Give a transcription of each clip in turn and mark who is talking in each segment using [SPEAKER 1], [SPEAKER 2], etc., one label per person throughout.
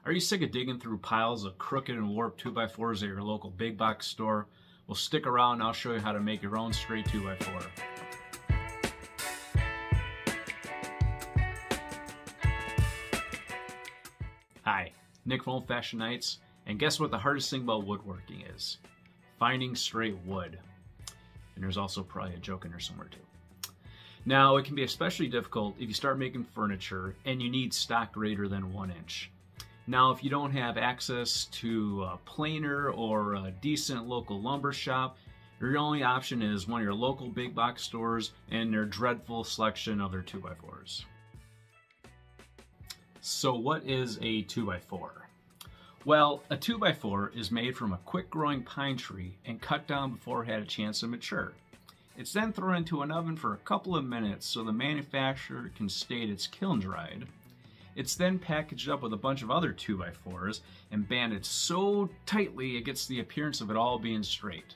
[SPEAKER 1] Are you sick of digging through piles of crooked and warped 2x4s at your local big box store? Well, stick around and I'll show you how to make your own straight 2x4. Hi, Nick from Old Fashioned Nights, and guess what the hardest thing about woodworking is? Finding straight wood. And there's also probably a joke in there somewhere too. Now, it can be especially difficult if you start making furniture and you need stock greater than 1 inch. Now, if you don't have access to a planer or a decent local lumber shop, your only option is one of your local big box stores and their dreadful selection of their 2x4s. So what is a 2x4? Well, a 2x4 is made from a quick growing pine tree and cut down before it had a chance to mature. It's then thrown into an oven for a couple of minutes so the manufacturer can state it's kiln dried. It's then packaged up with a bunch of other 2x4s and banded so tightly it gets the appearance of it all being straight.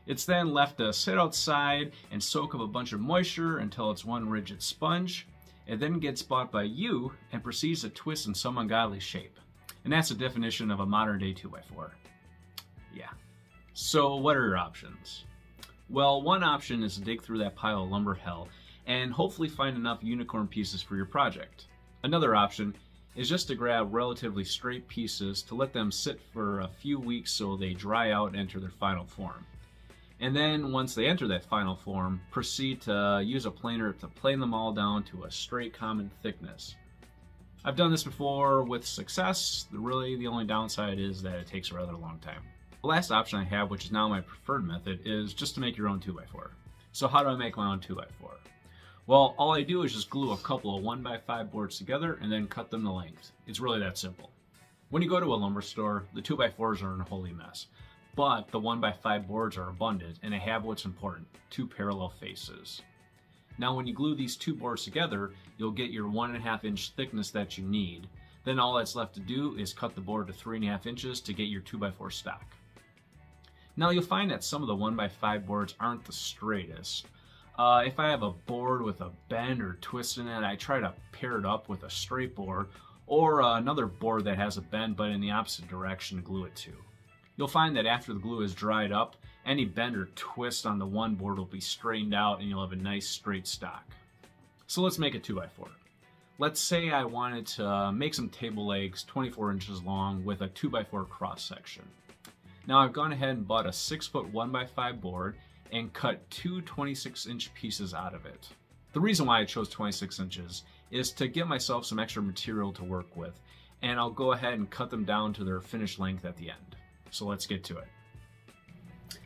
[SPEAKER 1] It's then left to sit outside and soak up a bunch of moisture until it's one rigid sponge. It then gets bought by you and proceeds to twist in some ungodly shape. And that's the definition of a modern day 2x4. Yeah. So what are your options? Well, one option is to dig through that pile of lumber hell and hopefully find enough unicorn pieces for your project. Another option is just to grab relatively straight pieces to let them sit for a few weeks so they dry out and enter their final form. And then once they enter that final form, proceed to use a planer to plane them all down to a straight common thickness. I've done this before with success. Really, the only downside is that it takes a rather long time. The last option I have, which is now my preferred method, is just to make your own 2x4. So how do I make my own 2x4? Well, all I do is just glue a couple of 1x5 boards together and then cut them to length. It's really that simple. When you go to a lumber store, the 2x4s are in a holy mess, but the 1x5 boards are abundant and they have what's important, 2 parallel faces. Now when you glue these 2 boards together, you'll get your 1.5 inch thickness that you need. Then all that's left to do is cut the board to 3.5 inches to get your 2x4 stock. Now you'll find that some of the 1x5 boards aren't the straightest. If I have a board with a bend or twist in it, I try to pair it up with a straight board or another board that has a bend but in the opposite direction to glue it to. You'll find that after the glue is dried up, any bend or twist on the one board will be straightened out and you'll have a nice straight stock. So let's make a 2x4. Let's say I wanted to make some table legs 24 inches long with a 2x4 cross section. Now I've gone ahead and bought a 6-foot 1x5 board and cut 2 26-inch pieces out of it. The reason why I chose 26 inches is to give myself some extra material to work with, and I'll go ahead and cut them down to their finished length at the end. So let's get to it.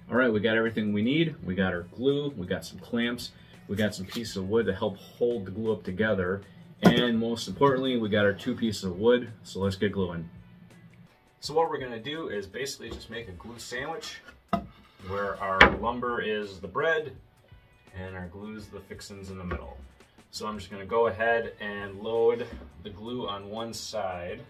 [SPEAKER 1] Alright, we got everything we need. We got our glue, we got some clamps, we got some pieces of wood to help hold the glue up together, and most importantly, we got our 2 pieces of wood, so let's get gluing. So what we're going to do is basically just make a glue sandwich where our lumber is the bread and our glue is the fixins in the middle. So I'm just going to go ahead and load the glue on one side.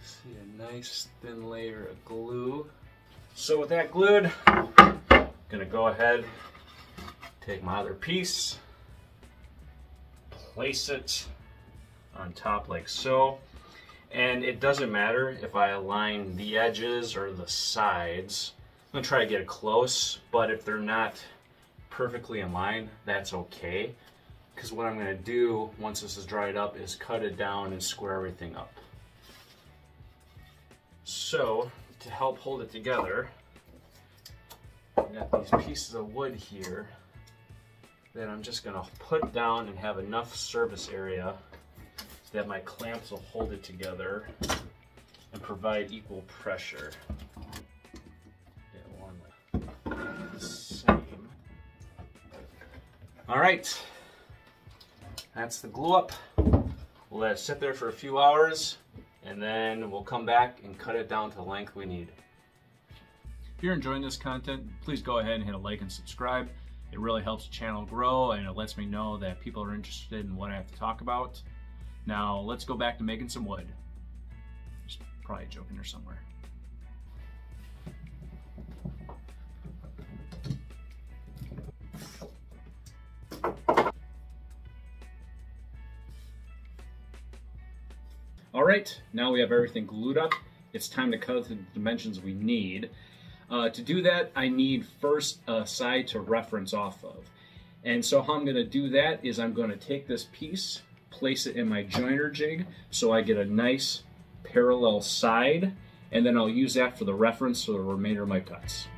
[SPEAKER 1] See a nice thin layer of glue. So with that glued, I'm going to go ahead, take my other piece, place it on top like so. And it doesn't matter if I align the edges or the sides. I'm going to try to get it close, but if they're not perfectly aligned, that's okay. Because what I'm going to do once this is dried up is cut it down and square everything up. So to help hold it together, I've got these pieces of wood here that I'm just going to put down and have enough surface area that my clamps will hold it together and provide equal pressure. Get one like the same. All right, that's the glue up. We'll let it sit there for a few hours and then we'll come back and cut it down to the length we need. If you're enjoying this content, please go ahead and hit a like and subscribe. It really helps the channel grow and it lets me know that people are interested in what I have to talk about. Now let's go back to making some wood. There's probably a joke in there somewhere. All right, now we have everything glued up. It's time to cut it to the dimensions we need. To do that, I need first a side to reference off of. And so how I'm going to do that is I'm going to take this piece, place it in my joiner jig so I get a nice parallel side, and then I'll use that for the reference for the remainder of my cuts.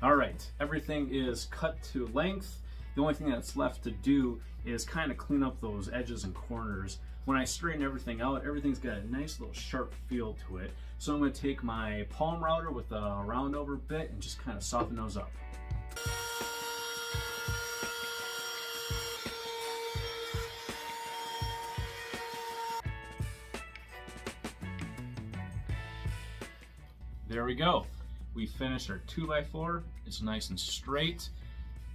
[SPEAKER 1] All right, everything is cut to length. The only thing that's left to do is kind of clean up those edges and corners. When I straighten everything out, everything's got a nice little sharp feel to it. So I'm going to take my palm router with a round over bit and just kind of soften those up. There we go. We finished our 2x4. It's nice and straight.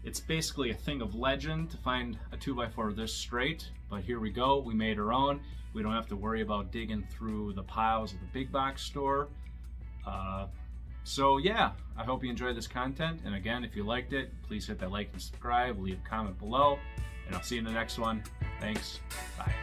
[SPEAKER 1] It's basically a thing of legend to find a 2x4 this straight, but here we go. We made our own. We don't have to worry about digging through the piles of the big box store. So yeah, I hope you enjoyed this content. And again, if you liked it, please hit that like and subscribe, leave a comment below, and I'll see you in the next one. Thanks. Bye.